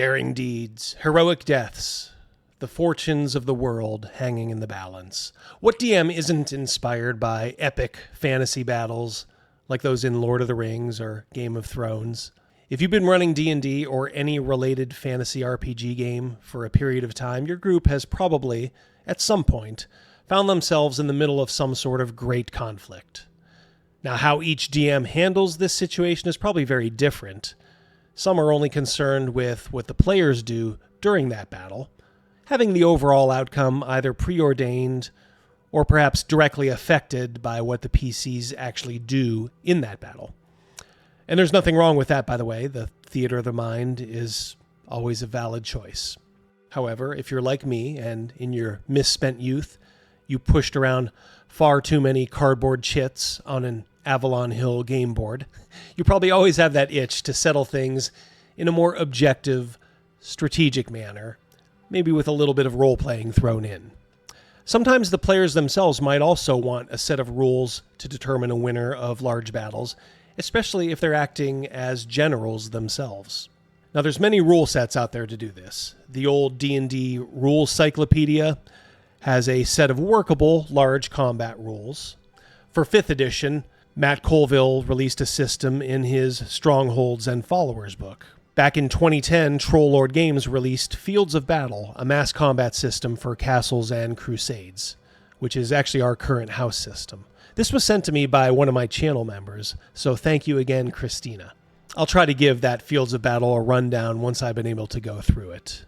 Daring deeds, heroic deaths, the fortunes of the world hanging in the balance. What DM isn't inspired by epic fantasy battles like those in Lord of the Rings or Game of Thrones? If you've been running D&D or any related fantasy RPG game for a period of time, your group has probably, at some point, found themselves in the middle of some sort of great conflict. Now, how each DM handles this situation is probably very different. Some are only concerned with what the players do during that battle, having the overall outcome either preordained or perhaps directly affected by what the PCs actually do in that battle. And there's nothing wrong with that, by the way. The theater of the mind is always a valid choice. However, if you're like me and in your misspent youth, you pushed around far too many cardboard chits on an Avalon Hill game board, you probably always have that itch to settle things in a more objective, strategic manner, maybe with a little bit of role-playing thrown in. Sometimes the players themselves might also want a set of rules to determine a winner of large battles, especially if they're acting as generals themselves. Now, there's many rule sets out there to do this. The old D&D Rule Cyclopedia has a set of workable large combat rules. For 5th edition, Matt Colville released a system in his Strongholds and Followers book. Back in 2010, Trollord Games released Fields of Battle, a mass combat system for castles and crusades, which is actually our current house system. This was sent to me by one of my channel members, so thank you again, Christina. I'll try to give that Fields of Battle a rundown once I've been able to go through it.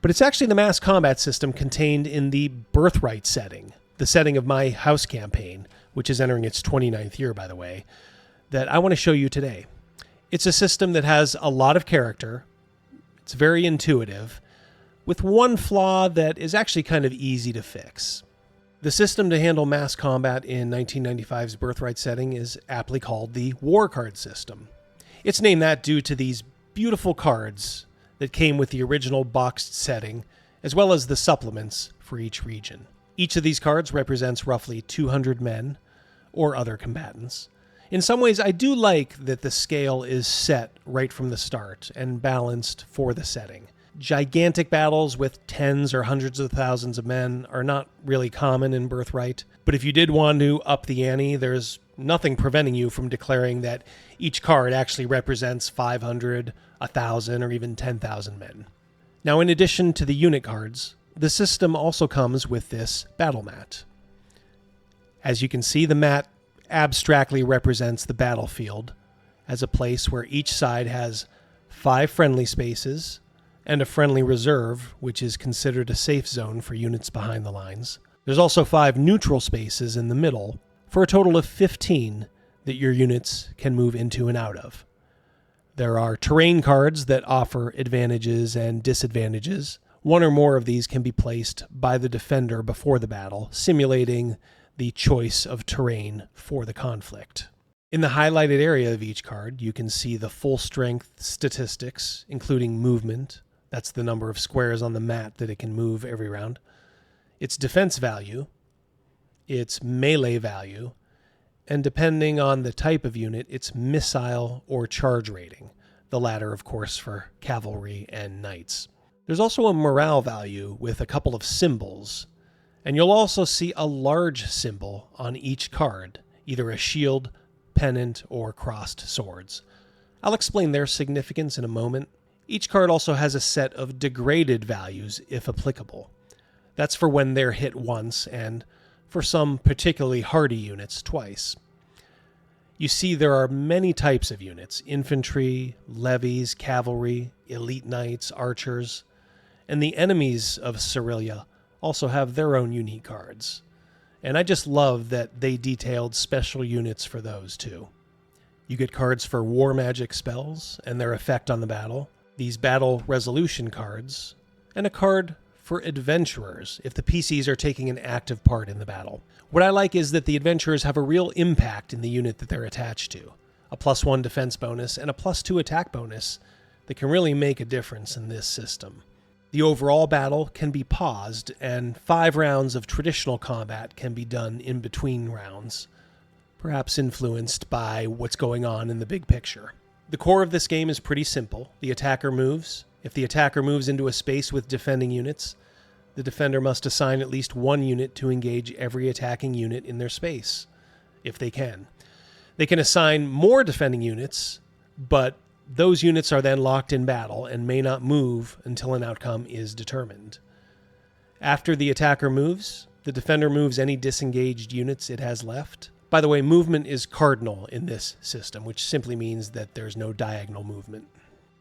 But it's actually the mass combat system contained in the Birthright setting, the setting of my house campaign, which is entering its 29th year, by the way, that I want to show you today. It's a system that has a lot of character. It's very intuitive, with one flaw that is actually kind of easy to fix. The system to handle mass combat in 1995's Birthright setting is aptly called the War Card System. It's named that due to these beautiful cards that came with the original boxed setting, as well as the supplements for each region. Each of these cards represents roughly 200 men or other combatants. In some ways, I do like that the scale is set right from the start and balanced for the setting. Gigantic battles with tens or hundreds of thousands of men are not really common in Birthright, but if you did want to up the ante, there's nothing preventing you from declaring that each card actually represents 500, 1,000, or even 10,000 men. Now, in addition to the unit cards, the system also comes with this battle mat. As you can see, the mat abstractly represents the battlefield as a place where each side has 5 friendly spaces and a friendly reserve, which is considered a safe zone for units behind the lines. There's also 5 neutral spaces in the middle for a total of 15 that your units can move into and out of. There are terrain cards that offer advantages and disadvantages. One or more of these can be placed by the defender before the battle, simulating the choice of terrain for the conflict. In the highlighted area of each card, you can see the full strength statistics, including movement. That's the number of squares on the mat that it can move every round. Its defense value, its melee value, and depending on the type of unit, its missile or charge rating. The latter, of course, for cavalry and knights. There's also a morale value with a couple of symbols, and you'll also see a large symbol on each card, either a shield, pennant, or crossed swords. I'll explain their significance in a moment. Each card also has a set of degraded values, if applicable. That's for when they're hit once, and for some particularly hardy units, twice. You see there are many types of units: infantry, levies, cavalry, elite knights, archers, and the enemies of Cyrilia also have their own unique cards. And I just love that they detailed special units for those too. You get cards for war magic spells and their effect on the battle, these battle resolution cards, and a card for adventurers if the PCs are taking an active part in the battle. What I like is that the adventurers have a real impact in the unit that they're attached to. A +1 defense bonus and a +2 attack bonus that can really make a difference in this system. The overall battle can be paused, and 5 rounds of traditional combat can be done in between rounds, perhaps influenced by what's going on in the big picture. The core of this game is pretty simple. The attacker moves, If the attacker moves into a space with defending units, the defender must assign at least one unit to engage every attacking unit in their space, if they can. They can assign more defending units, but those units are then locked in battle and may not move until an outcome is determined. After the attacker moves, the defender moves any disengaged units it has left. By the way, movement is cardinal in this system, which simply means that there's no diagonal movement.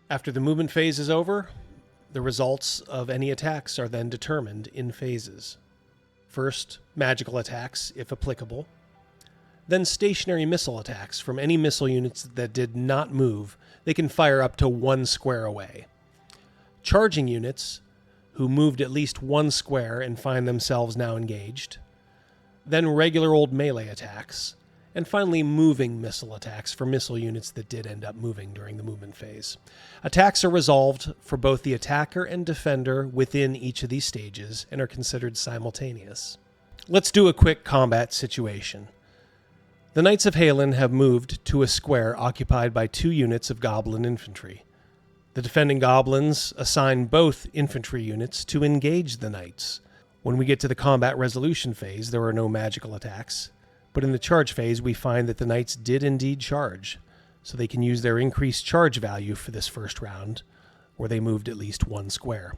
After the movement phase is over, the results of any attacks are then determined in phases. First, magical attacks, if applicable. Then stationary missile attacks from any missile units that did not move. They can fire up to 1 square away. Charging units, who moved at least 1 square and find themselves now engaged. Then regular old melee attacks. And finally, moving missile attacks for missile units that did end up moving during the movement phase. Attacks are resolved for both the attacker and defender within each of these stages and are considered simultaneous. Let's do a quick combat situation. The Knights of Halen have moved to a square occupied by 2 units of goblin infantry. The defending goblins assign both infantry units to engage the knights. When we get to the combat resolution phase, there are no magical attacks. But in the charge phase, we find that the knights did indeed charge, so they can use their increased charge value for this first round, where they moved at least 1 square.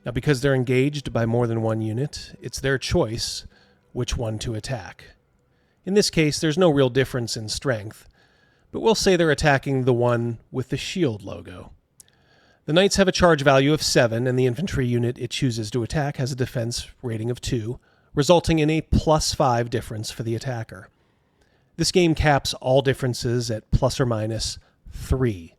Now, because they're engaged by more than 1 unit, it's their choice which one to attack. In this case, there's no real difference in strength, but we'll say they're attacking the one with the shield logo. The knights have a charge value of 7, and the infantry unit it chooses to attack has a defense rating of 2, resulting in a +5 difference for the attacker. This game caps all differences at plus or minus 3.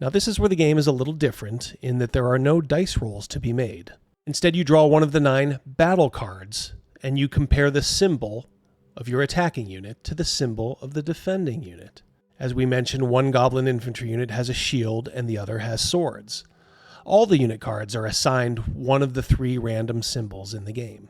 Now this is where the game is a little different in that there are no dice rolls to be made. Instead, you draw one of the 9 battle cards, and you compare the symbol of your attacking unit to the symbol of the defending unit. As we mentioned, one goblin infantry unit has a shield and the other has swords. All the unit cards are assigned one of the 3 random symbols in the game.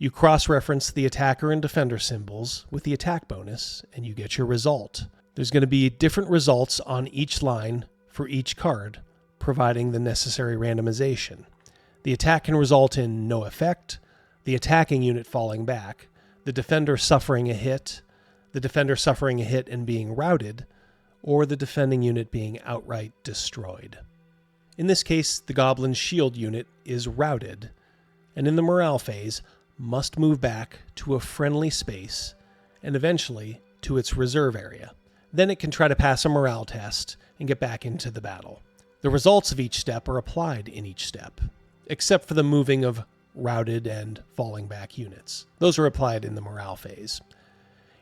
You cross-reference the attacker and defender symbols with the attack bonus, and you get your result. There's going to be different results on each line for each card, providing the necessary randomization. The attack can result in no effect, the attacking unit falling back, the defender suffering a hit, the defender suffering a hit and being routed, or the defending unit being outright destroyed. In this case, the goblin shield unit is routed, and in the morale phase, must move back to a friendly space and eventually to its reserve area. Then it can try to pass a morale test and get back into the battle. The results of each step are applied in each step, except for the moving of routed and falling back units. Those are applied in the morale phase.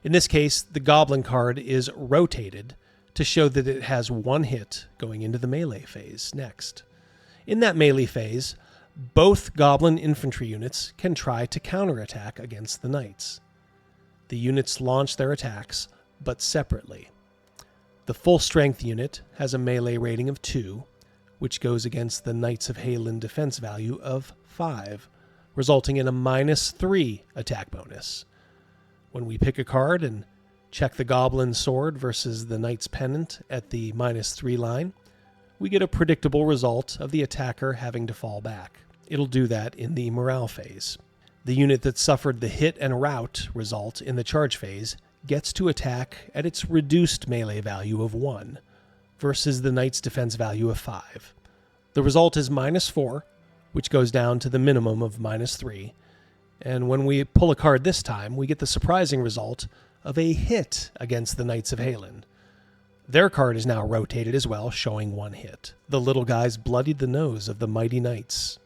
In this case, the goblin card is rotated to show that it has 1 hit going into the melee phase next. In that melee phase, both goblin infantry units can try to counterattack against the knights. The units launch their attacks, but separately. The full strength unit has a melee rating of 2, which goes against the Knights of Halen defense value of 5, resulting in a -3 attack bonus. When we pick a card and check the goblin sword versus the knight's pennant at the -3 line, we get a predictable result of the attacker having to fall back. It'll do that in the morale phase. The unit that suffered the hit and rout result in the charge phase gets to attack at its reduced melee value of 1 versus the knight's defense value of 5. The result is -4, which goes down to the minimum of -3. And when we pull a card this time, we get the surprising result of a hit against the Knights of Halen. Their card is now rotated as well, showing 1 hit. The little guys bloodied the nose of the mighty knights.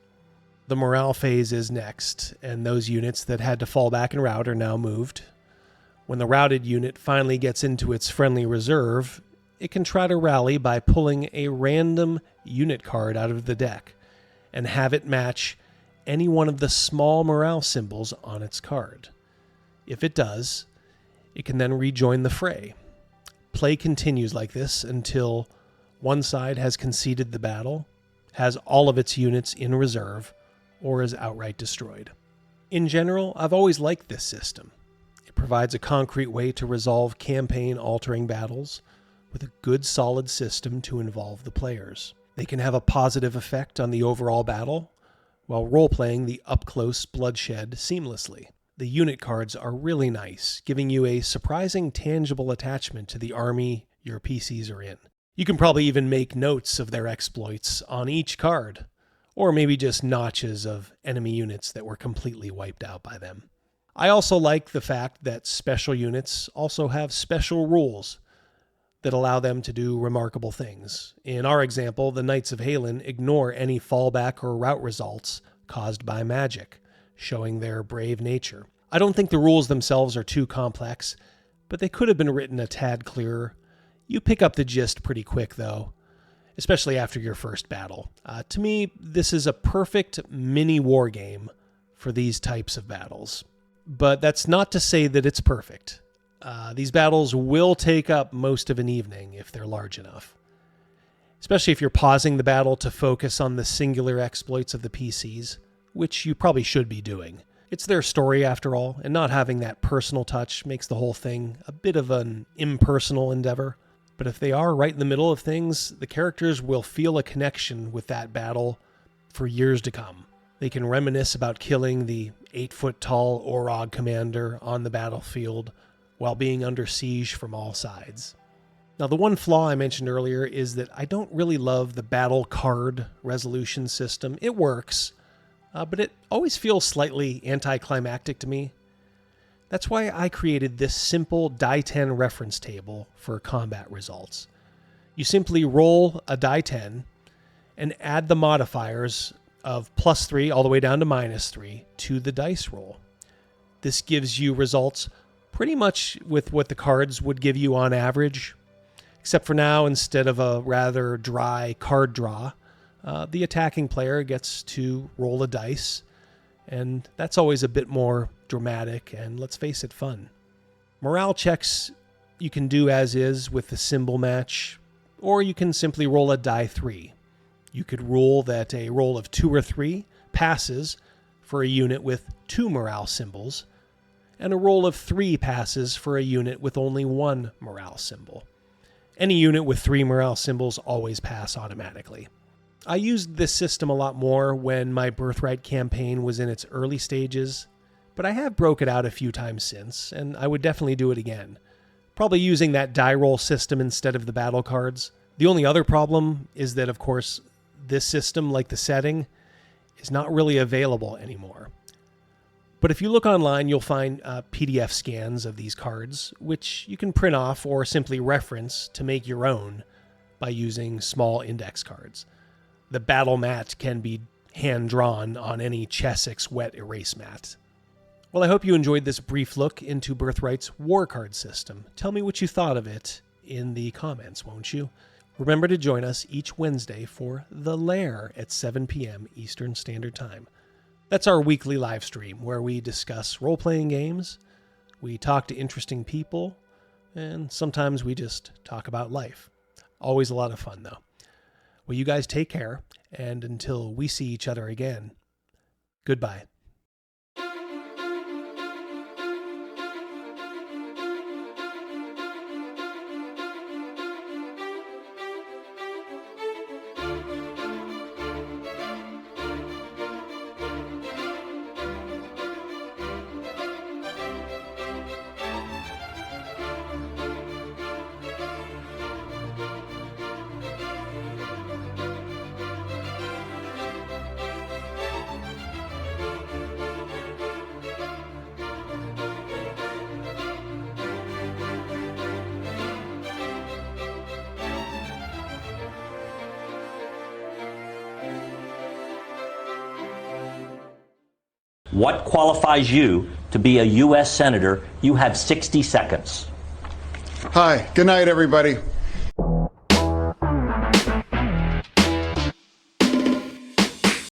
The morale phase is next, and those units that had to fall back and rout are now moved. When the routed unit finally gets into its friendly reserve, it can try to rally by pulling a random unit card out of the deck and have it match any one of the small morale symbols on its card. If it does, it can then rejoin the fray. Play continues like this until one side has conceded the battle, has all of its units in reserve, or is outright destroyed. In general, I've always liked this system. It provides a concrete way to resolve campaign-altering battles with a good solid system to involve the players. They can have a positive effect on the overall battle, while role-playing the up-close bloodshed seamlessly. The unit cards are really nice, giving you a surprising tangible attachment to the army your PCs are in. You can probably even make notes of their exploits on each card, or maybe just notches of enemy units that were completely wiped out by them. I also like the fact that special units also have special rules that allow them to do remarkable things. In our example, the Knights of Halen ignore any fallback or route results caused by magic, showing their brave nature. I don't think the rules themselves are too complex, but they could have been written a tad clearer. You pick up the gist pretty quick, though, especially after your first battle. To me, this is a perfect mini war game for these types of battles. But that's not to say that it's perfect. These battles will take up most of an evening if they're large enough, especially if you're pausing the battle to focus on the singular exploits of the PCs, which you probably should be doing. It's their story after all, and not having that personal touch makes the whole thing a bit of an impersonal endeavor. But if they are right in the middle of things, the characters will feel a connection with that battle for years to come. They can reminisce about killing the 8-foot-tall Orog commander on the battlefield while being under siege from all sides. Now, the one flaw I mentioned earlier is that I don't really love the battle card resolution system. It works, but it always feels slightly anticlimactic to me. That's why I created this simple die 10 reference table for combat results. You simply roll a die 10 and add the modifiers of +3 all the way down to -3 to the dice roll. This gives you results pretty much with what the cards would give you on average, except for now, instead of a rather dry card draw, the attacking player gets to roll a dice, and that's always a bit more dramatic and, let's face it, fun. Morale checks you can do as is with the symbol match, or you can simply roll a die 3. You could rule that a roll of 2 or 3 passes for a unit with 2 morale symbols, and a roll of 3 passes for a unit with only 1 morale symbol. Any unit with 3 morale symbols always pass automatically. I used this system a lot more when my Birthright campaign was in its early stages, but I have broke it out a few times since, and I would definitely do it again. Probably using that die roll system instead of the battle cards. The only other problem is that, of course, this system, like the setting, is not really available anymore. But if you look online, you'll find PDF scans of these cards, which you can print off or simply reference to make your own by using small index cards. The battle mat can be hand-drawn on any Chessex wet erase mat. Well, I hope you enjoyed this brief look into Birthright's war card system. Tell me what you thought of it in the comments, won't you? Remember to join us each Wednesday for The Lair at 7 p.m. Eastern Standard Time. That's our weekly live stream where we discuss role-playing games, we talk to interesting people, and sometimes we just talk about life. Always a lot of fun, though. Well, you guys take care, and until we see each other again, goodbye. What qualifies you to be a U.S. Senator? You have 60 seconds. Hi, good night, everybody.